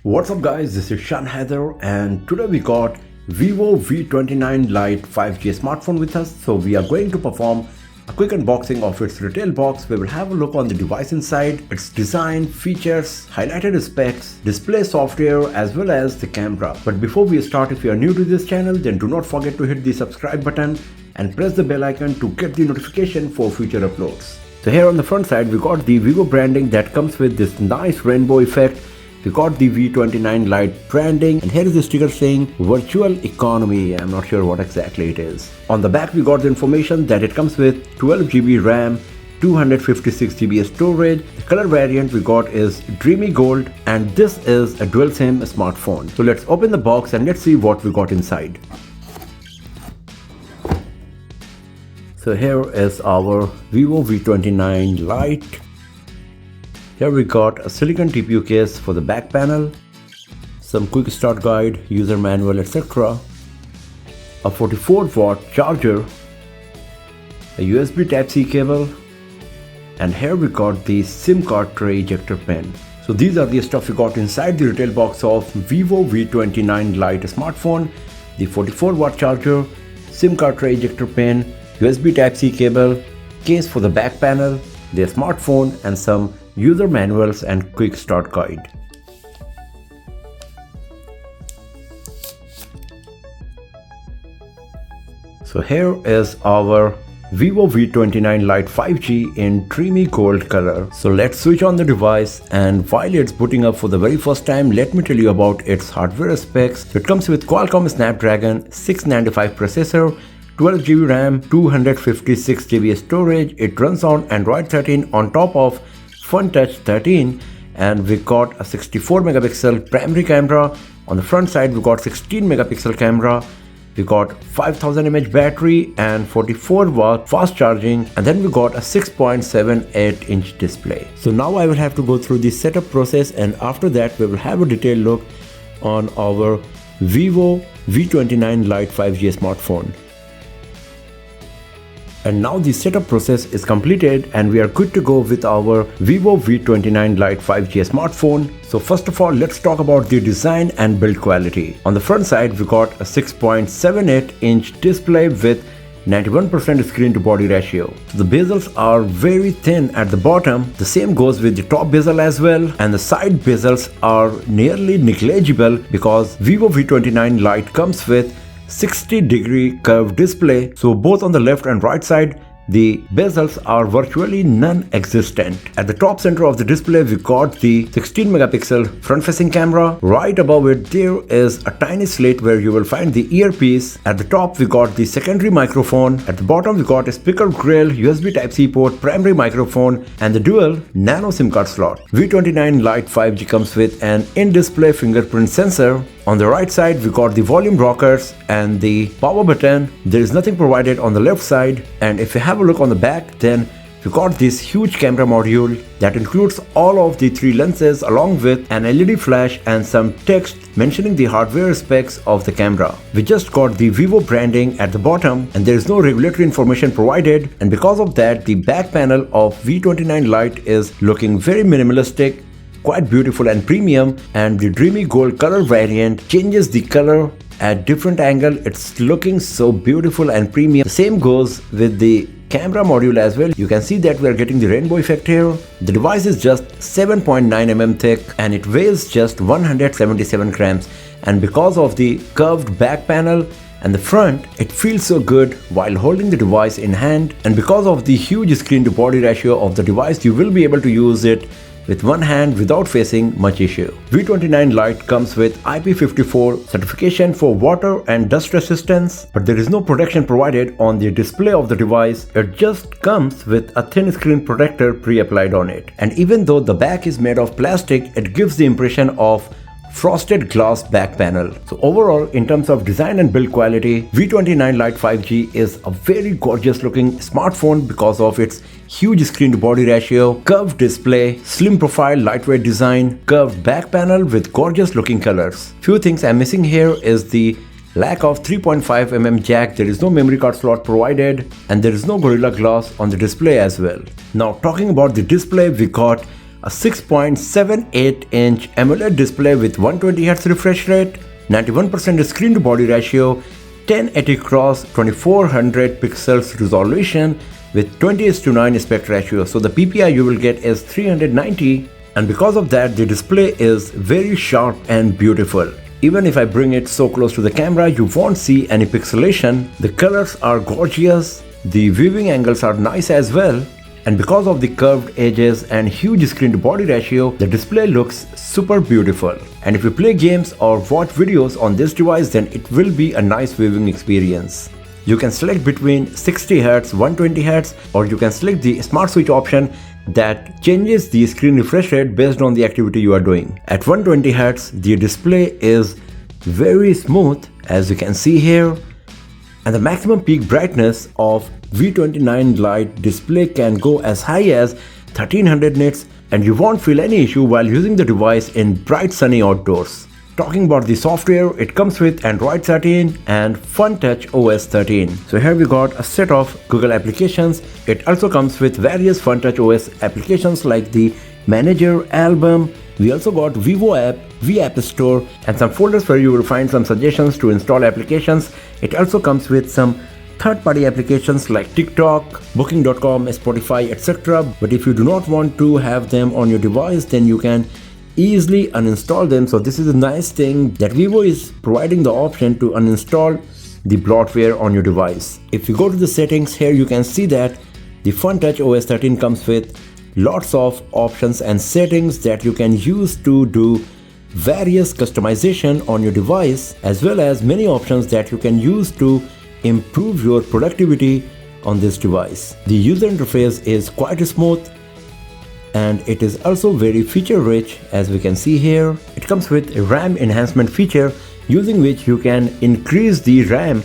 What's up guys, this is Shan Heather and today we got Vivo V29 Lite 5G smartphone with us. So we are going to perform a quick unboxing of its retail box. We will have a look on the device inside, its design, features, highlighted specs, display software as well as the camera. But before we start, if you are new to this channel, then do not forget to hit the subscribe button and press the bell icon to get the notification for future uploads. So here on the front side we got the Vivo branding that comes with this nice rainbow effect. We got the V29 Lite branding and here is the sticker saying virtual economy. I'm not sure what exactly it is. On the back we got the information that it comes with 12GB RAM, 256GB storage. The color variant we got is Dreamy Gold and this is a dual SIM smartphone. So let's open the box and let's see what we got inside. So here is our Vivo V29 Lite. Here we got a silicon TPU case for the back panel, some quick start guide, user manual, etc. A 44-watt charger, a USB Type-C cable, and here we got the SIM card tray ejector pin. So these are the stuff we got inside the retail box of Vivo V29 Lite smartphone. The 44-watt charger, SIM card tray ejector pin, USB Type-C cable, case for the back panel, the smartphone and some user manuals and quick start guide. So here is our Vivo V29 Lite 5G in Dreamy Gold color. So let's switch on the device and while it's booting up for the very first time, let me tell you about its hardware specs. It comes with Qualcomm Snapdragon 695 processor, 12GB RAM, 256GB storage. It runs on Android 13 on top of Fun Touch 13 and we got a 64 megapixel primary camera. On the front side we got 16 megapixel camera. We got 5000 mAh battery and 44 watt fast charging, and then we got a 6.78 inch display. So now I will have to go through the setup process and after that we will have a detailed look on our Vivo V29 Lite 5G smartphone. And now the setup process is completed and we are good to go with our Vivo V29 Lite 5G smartphone. So first of all, let's talk about the design and build quality. On the front side, we got a 6.78 inch display with 91% screen to body ratio. So the bezels are very thin at the bottom. The same goes with the top bezel as well, and the side bezels are nearly negligible because Vivo V29 Lite comes with 60-degree curved display, so both on the left and right side the bezels are virtually non-existent. At the top center of the display we got the 16 megapixel front-facing camera. Right above it there is a tiny slit where you will find the earpiece. At the top we got the secondary microphone. At the bottom we got a speaker grill, USB Type-C port, primary microphone and the dual nano SIM card slot. V29 Lite 5G comes with an in-display fingerprint sensor. On the right side we got the volume rockers and the power button. There is nothing provided on the left side, and if you have a look on the back, then we got this huge camera module that includes all of the 3 lenses along with an LED flash and some text mentioning the hardware specs of the camera. We just got the Vivo branding at the bottom and there is no regulatory information provided, and because of that the back panel of V29 Lite is looking very minimalistic, quite beautiful and premium, and the Dreamy Gold color variant changes the color at different angle. It's looking so beautiful and premium. The same goes with the camera module as well. You can see that we are getting the rainbow effect here. The device is just 7.9 mm thick and it weighs just 177 grams, and because of the curved back panel and the front, it feels so good while holding the device in hand, and because of the huge screen to body ratio of the device you will be able to use it with one hand without facing much issue. V29 Lite comes with IP54 certification for water and dust resistance, but there is no protection provided on the display of the device. It just comes with a thin screen protector pre-applied on it. And even though the back is made of plastic, it gives the impression of frosted glass back panel. So overall, in terms of design and build quality, V29 Lite 5G is a very gorgeous looking smartphone because of its huge screen to body ratio, curved display, slim profile, lightweight design, curved back panel with gorgeous looking colors. Few things I'm missing here is the lack of 3.5mm jack, there is no memory card slot provided, and there is no Gorilla Glass on the display as well. Now talking about the display, we got a 6.78-inch AMOLED display with 120Hz refresh rate, 91% screen to body ratio, 1080 x 2400 pixels resolution with 20:9 aspect ratio. So the PPI you will get is 390, and because of that the display is very sharp and beautiful. Even if I bring it so close to the camera, you won't see any pixelation. The colors are gorgeous, the viewing angles are nice as well, and because of the curved edges and huge screen to body ratio, the display looks super beautiful. And if you play games or watch videos on this device, then it will be a nice viewing experience. You can select between 60Hz, 120Hz, or you can select the smart switch option that changes the screen refresh rate based on the activity you are doing. At 120Hz, the display is very smooth, as you can see here, and the maximum peak brightness of V29 Lite display can go as high as 1300 nits, and you won't feel any issue while using the device in bright sunny outdoors. Talking about the software, it comes with Android 13 and FunTouch OS 13. So here we got a set of Google applications. It also comes with various FunTouch OS applications like the Manager, Album. We also got Vivo app, V App Store, and some folders where you will find some suggestions to install applications. It also comes with some third-party applications like TikTok, Booking.com, Spotify, etc. But if you do not want to have them on your device, then you can easily uninstall them. So this is a nice thing that Vivo is providing the option to uninstall the bloatware on your device. If you go to the settings, here you can see that the FunTouch OS 13 comes with lots of options and settings that you can use to do various customization on your device, as well as many options that you can use to improve your productivity on this device. The user interface is quite smooth, and it is also very feature rich, as we can see here. It comes with a RAM enhancement feature using which you can increase the RAM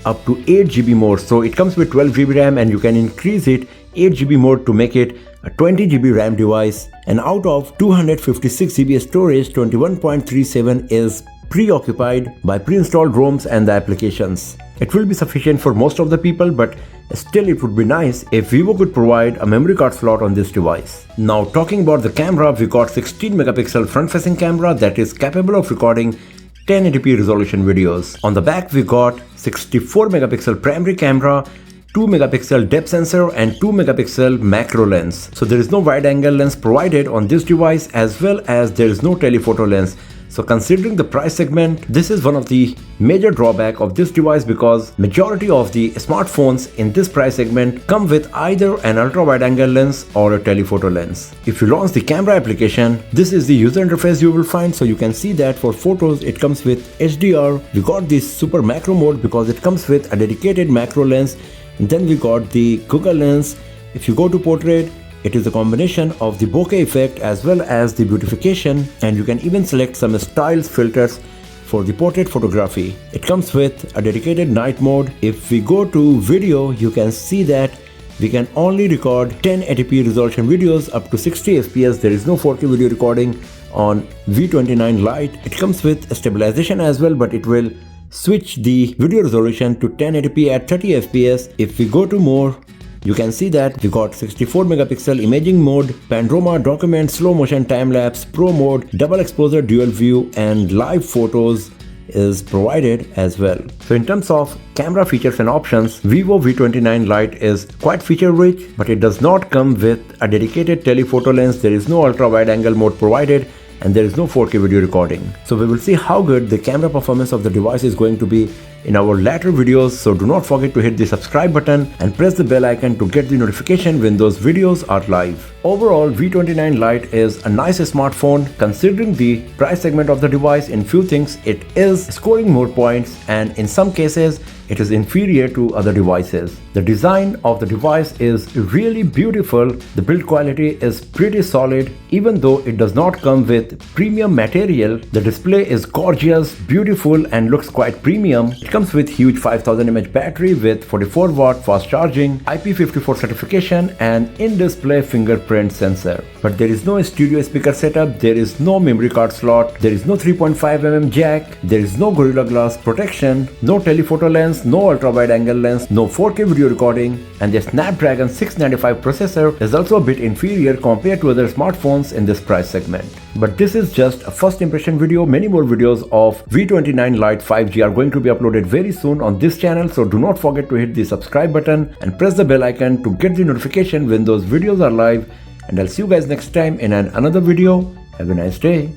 up to 8GB more. So it comes with 12GB RAM and you can increase it 8GB more to make it a 20GB RAM device. And out of 256GB storage, 21.37 is preoccupied by pre-installed ROMs and the applications. It will be sufficient for most of the people, but still it would be nice if Vivo could provide a memory card slot on this device. Now talking about the camera, we got 16 megapixel front facing camera that is capable of recording 1080p resolution videos. On the back we got 64 megapixel primary camera, 2 megapixel depth sensor and 2 megapixel macro lens. So there is no wide angle lens provided on this device, as well as there is no telephoto lens. So considering the price segment, this is one of the major drawback of this device, because majority of the smartphones in this price segment come with either an ultra wide angle lens or a telephoto lens. If you launch the camera application, this is the user interface you will find. So you can see that for photos it comes with HDR. We got this super macro mode because it comes with a dedicated macro lens, and then we got the Google lens. If you go to portrait, it is a combination of the bokeh effect as well as the beautification, and you can even select some styles filters for the portrait photography. It comes with a dedicated night mode. If we go to video, you can see that we can only record 1080p resolution videos up to 60 fps. There is no 4K video recording on V29 Lite. It comes with stabilization as well, but it will switch the video resolution to 1080p at 30 fps. If we go to more, you can see that we got 64 megapixel imaging mode, panorama, document, slow motion, time lapse, pro mode, double exposure, dual view, and live photos is provided as well. So in terms of camera features and options, Vivo V29 Lite is quite feature rich, but it does not come with a dedicated telephoto lens. There is no ultra wide angle mode provided, and there is no 4K video recording. So we will see how good the camera performance of the device is going to be in our later videos. So do not forget to hit the subscribe button and press the bell icon to get the notification when those videos are live. Overall, V29 Lite is a nice smartphone. Considering the price segment of the device, in few things it is scoring more points, and in some cases it is inferior to other devices. The design of the device is really beautiful. The build quality is pretty solid. Even though it does not come with premium material, the display is gorgeous, beautiful, and looks quite premium. It comes with huge 5000 mAh battery with 44 watt fast charging, IP54 certification and in-display fingerprint sensor. But there is no stereo speaker setup, there is no memory card slot, there is no 3.5mm jack, there is no Gorilla Glass protection, no telephoto lens, no ultra wide angle lens, no 4K video recording, and the Snapdragon 695 processor is also a bit inferior compared to other smartphones in this price segment. But this is just a first impression video. Many more videos of V29 Lite 5G are going to be uploaded very soon on this channel, so do not forget to hit the subscribe button and press the bell icon to get the notification when those videos are live. And I'll see you guys next time in another video. Have a nice day.